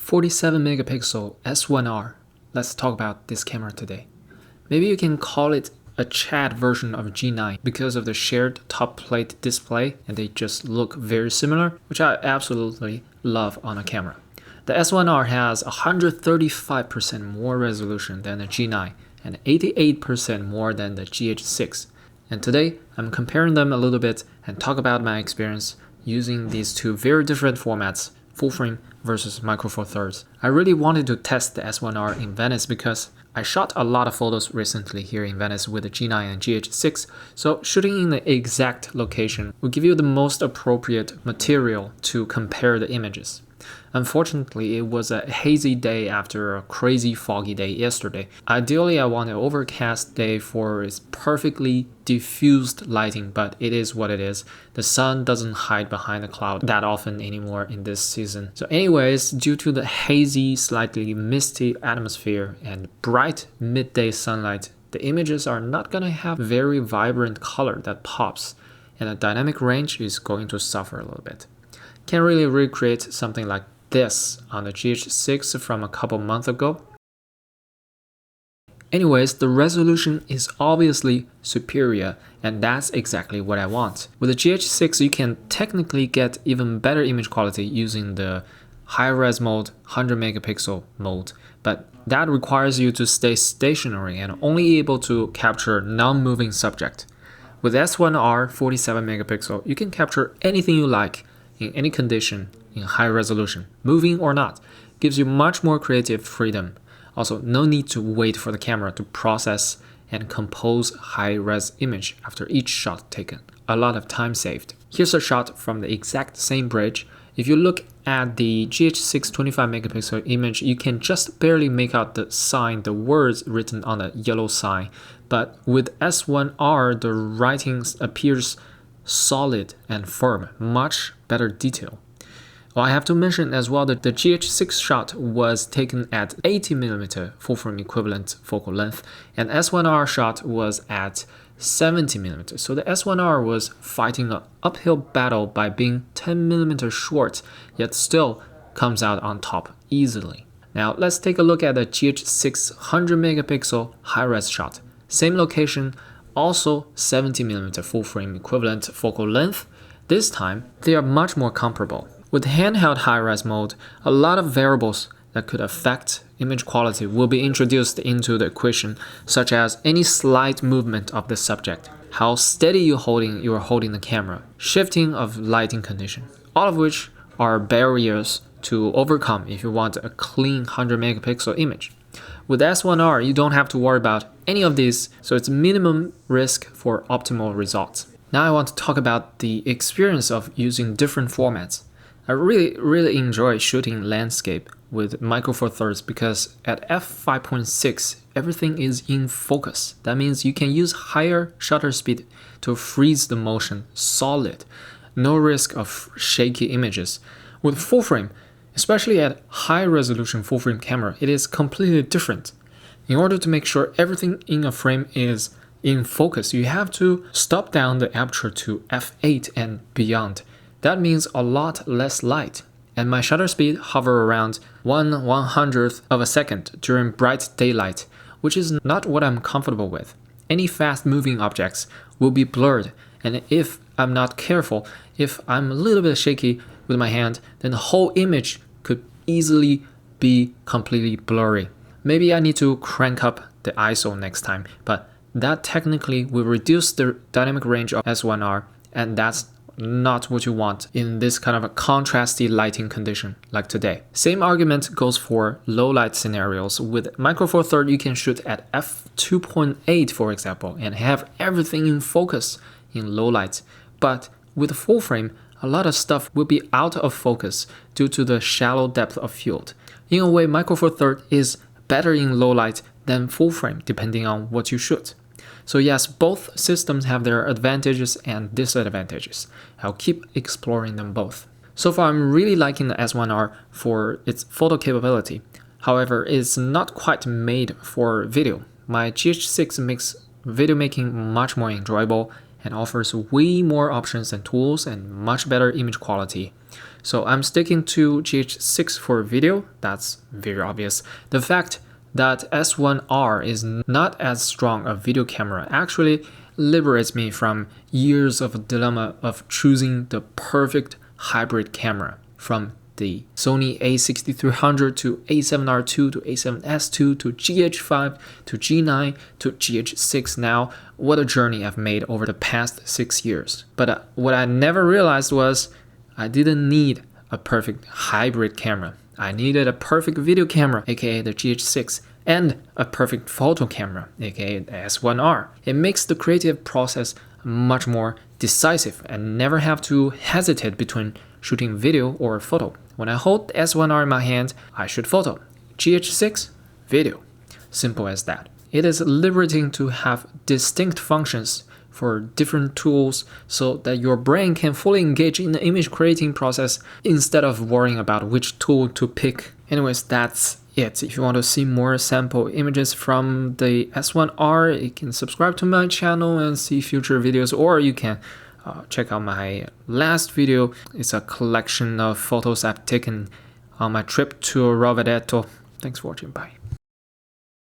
47 megapixel S1R. Let's talk about this camera today. Maybe you can call it a chat version of G9 because of the shared top plate display, and they just look very similar, which I absolutely love on a camera. The S1R has 135% more resolution than the G9 and 88% more than the GH6. And today, I'm comparing them a little bit and talk about my experience using these two very different formats, full frame versus micro four thirds. I really wanted to test the S1R in Venice because I shot a lot of photos recently here in Venice with the G9 and GH6, so shooting in the exact location will give you the most appropriate material to compare the images. Unfortunately, it was a hazy day after a crazy foggy day yesterday. Ideally, I want an overcast day for its perfectly diffused lighting, but it is what it is. The sun doesn't hide behind the cloud that often anymore in this season. So anyways, due to the hazy, slightly misty atmosphere and bright midday sunlight, the images are not gonna have very vibrant color that pops, and the dynamic range is going to suffer a little bit. Can't really recreate something like this on the GH6 from a couple months ago. Anyways, the resolution is obviously superior, and that's exactly what I want. With the GH6, you can technically get even better image quality using the high-res mode, 100 megapixel mode, but that requires you to stay stationary and only able to capture non-moving subject. With S1R 47 megapixel, you can capture anything you like in any condition in high resolution, moving or not, gives you much more creative freedom. Also, no need to wait for the camera to process and compose high-res image after each shot taken. A lot of time saved. Here's a shot from the exact same bridge. If you look at the GH6 25 megapixel image, you can just barely make out the sign, the words written on the yellow sign. But with S1R, the writing appears solid and firm, much better detail. Well, I have to mention as well that the GH6 shot was taken at 80mm full frame equivalent focal length, and S1R shot was at 70mm. So the S1R was fighting an uphill battle by being 10mm short, yet still comes out on top easily. Now let's take a look at the GH6 100 megapixel high-res shot. Same location, also 70mm full frame equivalent focal length. This time, they are much more comparable. With handheld high-res mode, a lot of variables that could affect image quality will be introduced into the equation, such as any slight movement of the subject, how steady you are holding the camera, shifting of lighting condition, all of which are barriers to overcome if you want a clean 100 megapixel image. With S1R, you don't have to worry about any of these, so it's minimum risk for optimal results. Now I want to talk about the experience of using different formats. I really enjoy shooting landscape with micro four thirds because at f5.6, everything is in focus. That means you can use higher shutter speed to freeze the motion solid. No risk of shaky images. With full frame, especially at high resolution full frame camera, it is completely different. In order to make sure everything in a frame is in focus, you have to stop down the aperture to f8 and beyond. That means a lot less light, and my shutter speed hover around 1/100th of a second during bright daylight, which is not what I'm comfortable with. Any fast-moving objects will be blurred, and if I'm not careful, if I'm a little bit shaky with my hand, then the whole image could easily be completely blurry. Maybe I need to crank up the ISO next time, but that technically will reduce the dynamic range of S1R, and that's not what you want in this kind of a contrasty lighting condition like today. Same argument goes for low light scenarios. With micro four thirds, you can shoot at f2.8, for example, and have everything in focus in low light. But with full frame, a lot of stuff will be out of focus due to the shallow depth of field. In a way, micro four thirds is better in low light than full frame, depending on what you shoot. So yes, both systems have their advantages and disadvantages. I'll keep exploring them both. So far, I'm really liking the S1R for its photo capability. However, it's not quite made for video. My GH6 makes video making much more enjoyable and offers way more options and tools and much better image quality. So I'm sticking to GH6 for video. That's very obvious. The fact that S1R is not as strong a video camera actually liberates me from years of a dilemma of choosing the perfect hybrid camera, from the Sony a6300 to a7R II to a7S II to GH5 to G9 to GH6 now. What a journey I've made over the past 6 years. But what I never realized was I didn't need a perfect hybrid camera. I needed a perfect video camera, aka the GH6, and a perfect photo camera, aka the S1R. It makes the creative process much more decisive and never have to hesitate between shooting video or photo. When I hold the S1R in my hand, I shoot photo. GH6, video. Simple as that. It is liberating to have distinct functions for different tools so that your brain can fully engage in the image creating process instead of worrying about which tool to pick. Anyways, that's it. If you want to see more sample images from the S1R, you can subscribe to my channel and see future videos, or you can check out my last video. It's a collection of photos I've taken on my trip to Rovereto. Thanks for watching. Bye.